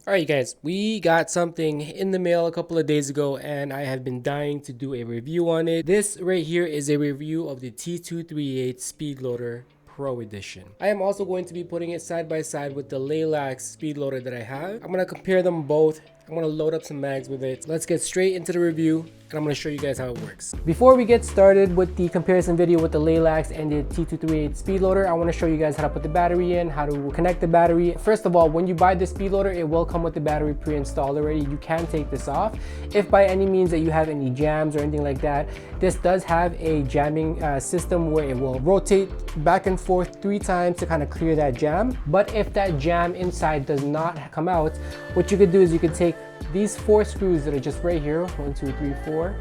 Alright guys, we got something in the mail a couple of days ago and I have been dying to do a review on it. This right here is a review of the T238 Speed Loader Pro Edition. I am also going to be putting it side by side with the Deleyed speed loader that I have. I'm going to compare them both. I'm going to load up some mags with it. Let's get straight into the review and I'm going to show you guys how it works. Before we get started with the comparison video with the Deleyed and the T238 speed loader, I want to show you guys how to put the battery in, how to connect the battery. First of all, when you buy the speed loader, it will come with the battery pre-installed already. You can take this off. If by any means that you have any jams or anything like that, this does have a jamming system where it will rotate back and forth 3 times to kind of clear that jam. But if that jam inside does not come out, what you could do is you could take these 4 screws that are just right here, 1, 2, 3, 4,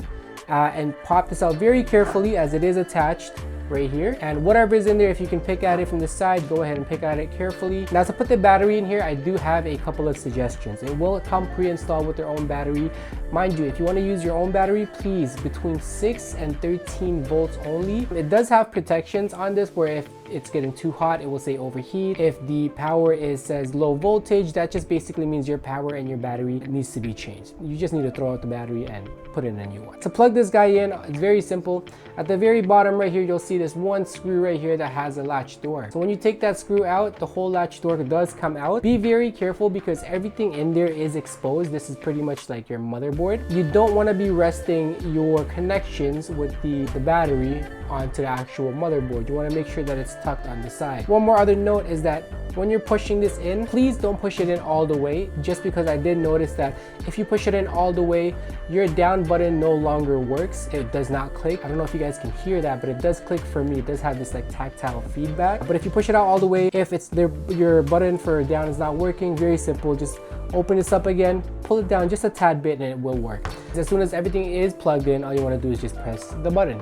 and pop this out very carefully as it is attached right here. And whatever is in there, if you can pick at it from the side, go ahead and pick at it carefully. Now to put the battery in here, I do have a couple of suggestions. It will come pre-installed with their own battery. Mind you, if you want to use your own battery, please between 6 and 13 volts only. It does have protections on this where if it's getting too hot, it will say overheat. If the power says low voltage, that just basically means your power and your battery needs to be changed. You just need to throw out the battery and put in a new one. To plug this guy in, it's very simple. At the very bottom right here, you'll see this one screw right here that has a latch door. So when you take that screw out, the whole latch door does come out. Be very careful because everything in there is exposed. This is pretty much like your motherboard. You don't want to be resting your connections with the battery onto the actual motherboard. You want to make sure that it's tucked on the side. One more other note is that when you're pushing this in, please don't push it in all the way, just because I did notice that if you push it in all the way, your down button no longer works. It does not click. I don't know if you guys can hear that, but it does click for me. It does have this like tactile feedback. But if you push it out all the way, if it's there, your button for down is not working, very simple. Just open this up again, pull it down just a tad bit and it will work. As soon as everything is plugged in, all you want to do is just press the button.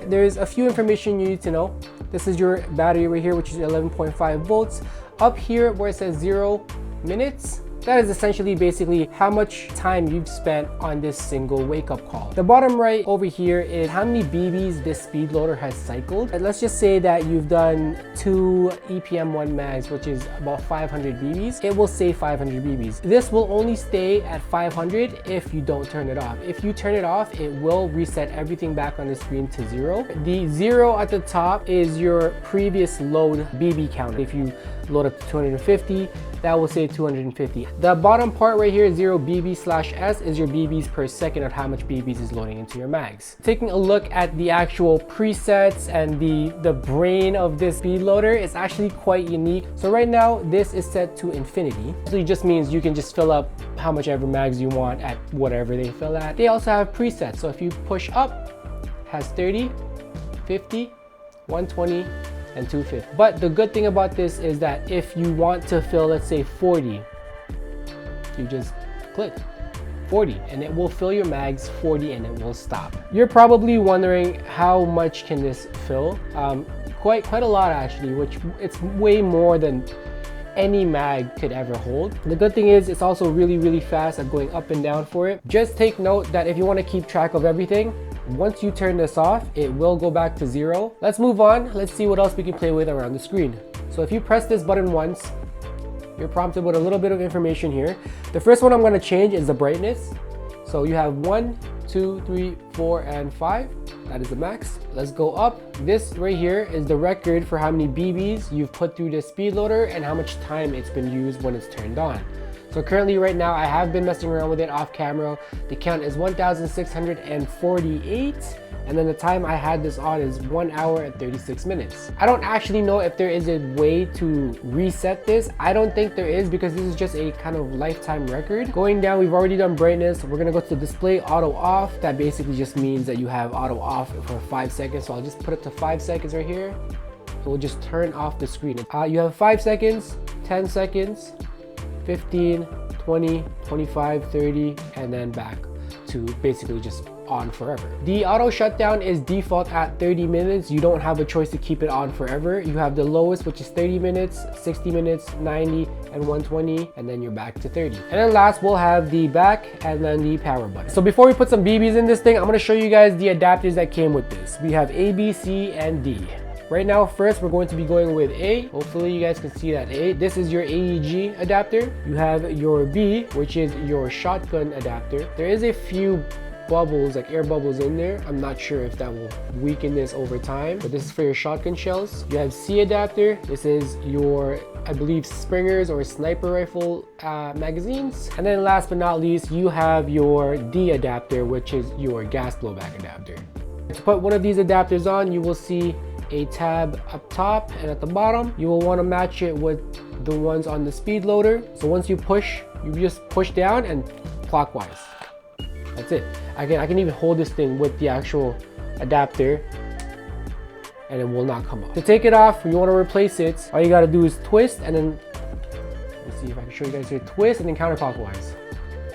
There's a few information you need to know. This is your battery right here, which is 11.5 volts. Up here where it says 0 minutes, that is essentially basically how much time you've spent on this single wake-up call. The bottom right over here is how many BBs this speed loader has cycled. And let's just say that you've done 2 EPM1 mags, which is about 500 BBs. It will say 500 BBs. This will only stay at 500 if you don't turn it off. If you turn it off, it will reset everything back on the screen to 0. The 0 at the top is your previous load BB count. If you load up to 250, that will say 250. The bottom part right here, 0 BB/S, is your BBs per second of how much BBs is loading into your mags. Taking a look at the actual presets and the brain of this speed loader, it's actually quite unique. So right now, this is set to infinity. So it just means you can just fill up how much ever mags you want at whatever they fill at. They also have presets. So if you push up, has 30, 50, 120, and 250. But the good thing about this is that if you want to fill, let's say 40, you just click 40 and it will fill your mags 40 and it will stop. You're probably wondering how much can this fill? Quite a lot actually, which it's way more than any mag could ever hold. The good thing is it's also really fast at going up and down for it. Just take note that if you want to keep track of everything, once you turn this off, it will go back to 0. Let's move on. Let's see what else we can play with around the screen. So if you press this button once, you're prompted with a little bit of information here. The first one I'm going to change is the brightness. So you have 1, 2, 3, 4, and 5. That is the max. Let's go up. This right here is the record for how many BBs you've put through this speed loader and how much time it's been used when it's turned on. So currently right now, I have been messing around with it off camera. The count is 1,648. And then the time I had this on is 1 hour and 36 minutes. I don't actually know if there is a way to reset this. I don't think there is because this is just a kind of lifetime record. Going down, we've already done brightness. We're gonna go to display auto off. That basically just means that you have auto off for 5 seconds. So I'll just put it to 5 seconds right here. It will just turn off the screen. You have 5 seconds, 10 seconds, 15, 20, 25, 30, and then back to basically just on forever. The auto shutdown is default at 30 minutes. You don't have a choice to keep it on forever. You have the lowest, which is 30 minutes, 60 minutes, 90, and 120, and then you're back to 30. And then last, we'll have the back and then the power button. So before we put some BBs in this thing, I'm gonna show you guys the adapters that came with this. We have A, B, C, and D. Right now, first we're going to be going with A. Hopefully you guys can see that A. This is your AEG adapter. You have your B, which is your shotgun adapter. There is a few bubbles, like air bubbles in there. I'm not sure if that will weaken this over time, but this is for your shotgun shells. You have C adapter. This is your, I believe, Springers or sniper rifle magazines. And then last but not least, you have your D adapter, which is your gas blowback adapter. To put one of these adapters on, you will see a tab up top and at the bottom. You will want to match it with the ones on the speed loader. So once you push, you just push down and clockwise. That's it. I can even hold this thing with the actual adapter and it will not come off. To take it off, you want to replace it, all you got to do is twist and then, let me see if I can show you guys here, twist and then counterclockwise.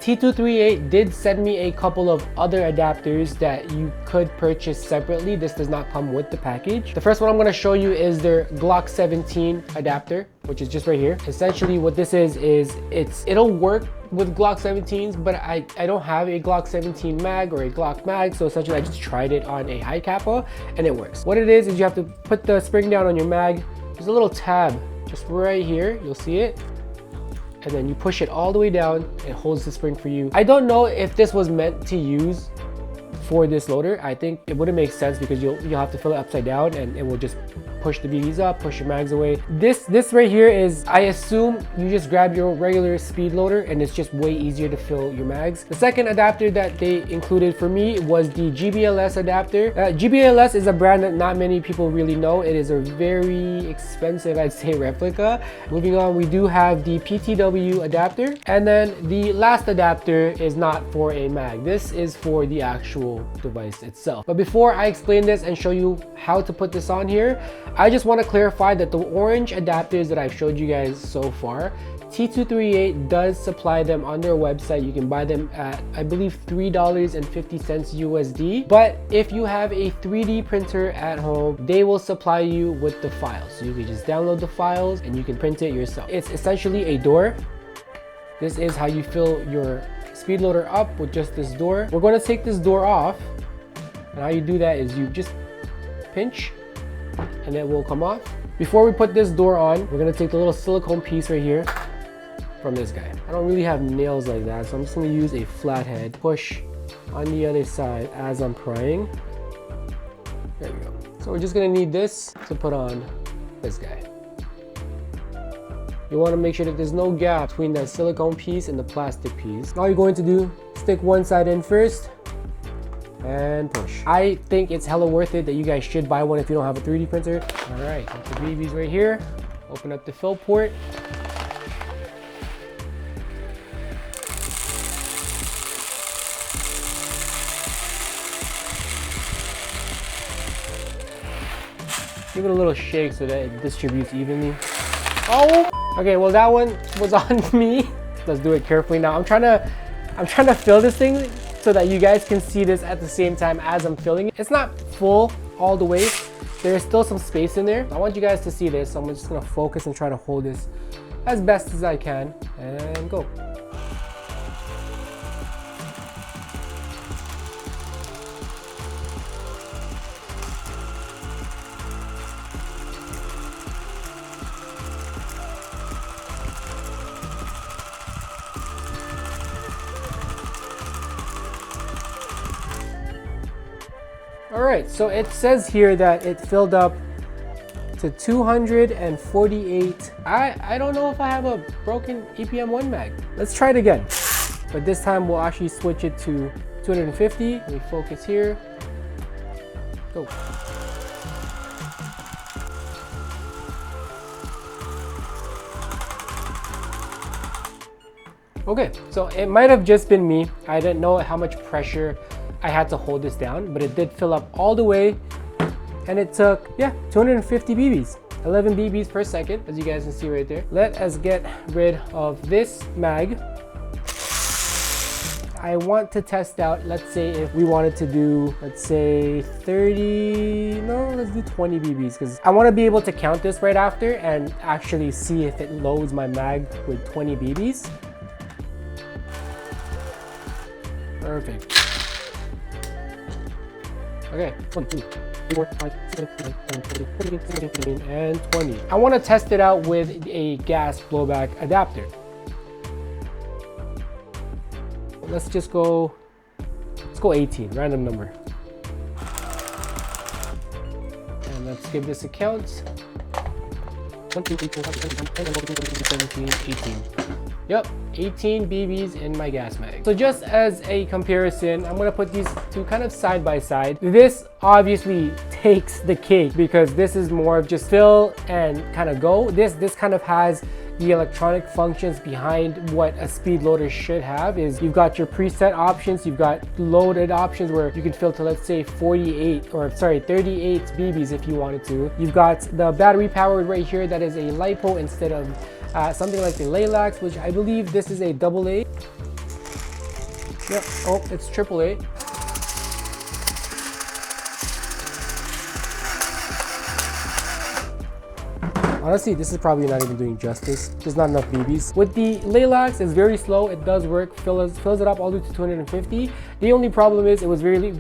T238 did send me a couple of other adapters that you could purchase separately. This does not come with the package. The first one I'm going to show you is their Glock 17 adapter, which is just right here. Essentially what this is it'll work with Glock 17s, but I don't have a Glock 17 mag or a Glock mag, so essentially I just tried it on a high kappa and it works. What it is you have to put the spring down on your mag. There's a little tab just right here, you'll see it. And then you push it all the way down, it holds the spring for you. I don't know if this was meant to use for this loader. I think it wouldn't make sense because you'll have to fill it upside down and it will just push the BBs up, push your mags away. This right here is, I assume you just grab your regular speed loader and it's just way easier to fill your mags. The second adapter that they included for me was the GBLS adapter. GBLS is a brand that not many people really know. It is a very expensive, I'd say, replica. Moving on, we do have the PTW adapter. And then the last adapter is not for a mag. This is for the actual device itself. But before I explain this and show you how to put this on here, I just want to clarify that the orange adapters that I've showed you guys so far, T238 does supply them on their website. You can buy them at, I believe, $3.50 USD. But if you have a 3D printer at home, they will supply you with the files. So you can just download the files and you can print it yourself. It's essentially a door. This is how you fill your speed loader up, with just this door. We're going to take this door off, and how you do that is you just pinch and it will come off. Before we put this door on, we're going to take the little silicone piece right here from this guy. I don't really have nails like that, so I'm just going to use a flathead, push on the other side as I'm prying. There we go. So we're just going to need this to put on this guy. You want to make sure that there's no gap between that silicone piece and the plastic piece. All you're going to do, stick one side in first and push. I think it's hella worth it that you guys should buy one if you don't have a 3D printer. All right, got the BBs right here. Open up the fill port. Give it a little shake so that it distributes evenly. Oh, okay, well that one was on me. Let's do it carefully now. I'm trying to fill this thing so that you guys can see this at the same time as I'm filling it. It's not full all the way. There is still some space in there. I want you guys to see this, so I'm just gonna focus and try to hold this as best as I can and go. Alright, so it says here that it filled up to 248. I don't know if I have a broken EPM1 mag. Let's try it again. But this time we'll actually switch it to 250. Let me focus here. Go. Okay, so it might have just been me. I didn't know how much pressure I had to hold this down, but it did fill up all the way, and it took, yeah, 250 BBs, 11 BBs per second, as you guys can see right there. Let us get rid of this mag. I want to test out, let's say if we wanted to do, let's say 30, no, let's do 20 BBs, because I want to be able to count this right after and actually see if it loads my mag with 20 BBs. Perfect. Okay, 1, 2, 3, 4, 5, 6, 7, 8, 9, 10, 11, 12, 13, 14, 15, and 20. I want to test it out with a gas blowback adapter. Let's just go, let's go 18, random number. And let's give this a count. 1, 2, 3, 4, 5, 6, 7, 8, 9, 10, 11, 12, 13, 14, 18. Yep, 18 BBs in my gas mag. So just as a comparison, I'm gonna put these two kind of side by side. This obviously takes the cake because this is more of just fill and kind of go. This kind of has the electronic functions behind what a speed loader should have. Is you've got your preset options, you've got loaded options where you can fill to, let's say 38 BBs if you wanted to. You've got the battery powered right here that is a LiPo instead of something like the Deleyed, which I believe this is a AA. Yep, oh, it's AAA. Honestly, this is probably not even doing justice. There's not enough BBs. With the Deleyed, it's very slow. It does work, fills it up all the way to 250. The only problem is it was really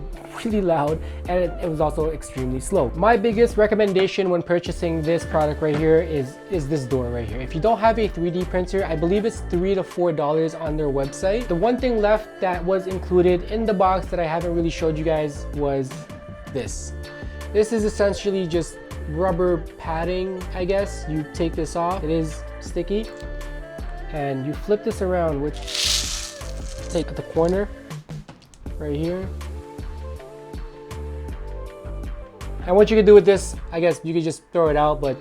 loud and it was also extremely slow. My biggest recommendation when purchasing this product right here is this door right here. If you don't have a 3D printer, I believe it's $3 to $4 on their website. The one thing left that was included in the box that I haven't really showed you guys was this. This is essentially just rubber padding, I guess. You take this off, it is sticky, and you flip this around, which take the corner right here. And what you could do with this, I guess you could just throw it out, but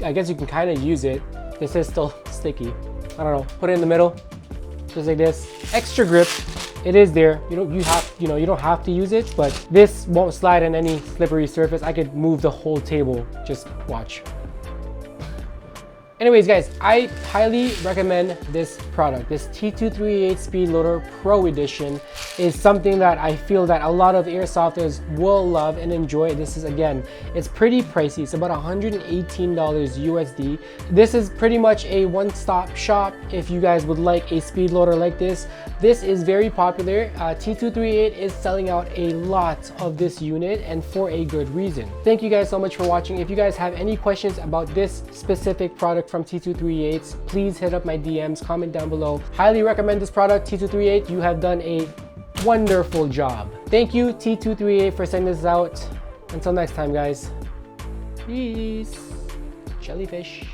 I guess you can kind of use it. This is still sticky. I don't know, put it in the middle, just like this. Extra grip. It is there. You don't have to use it, but this won't slide on any slippery surface. I could move the whole table. Just watch. Anyways, guys, I highly recommend this product. This T238 Speed Loader Pro Edition is something that I feel that a lot of airsofters will love and enjoy. This is, again, it's pretty pricey. It's about $118 USD. This is pretty much a one-stop shop if you guys would like a speed loader like this. This is very popular. T238 is selling out a lot of this unit, and for a good reason. Thank you guys so much for watching. If you guys have any questions about this specific product from T238, please hit up my DMs, comment down below. Highly recommend this product, T238. You have done a wonderful job. Thank you, T238, for sending this out. Until next time, guys. Peace. Jellyfish.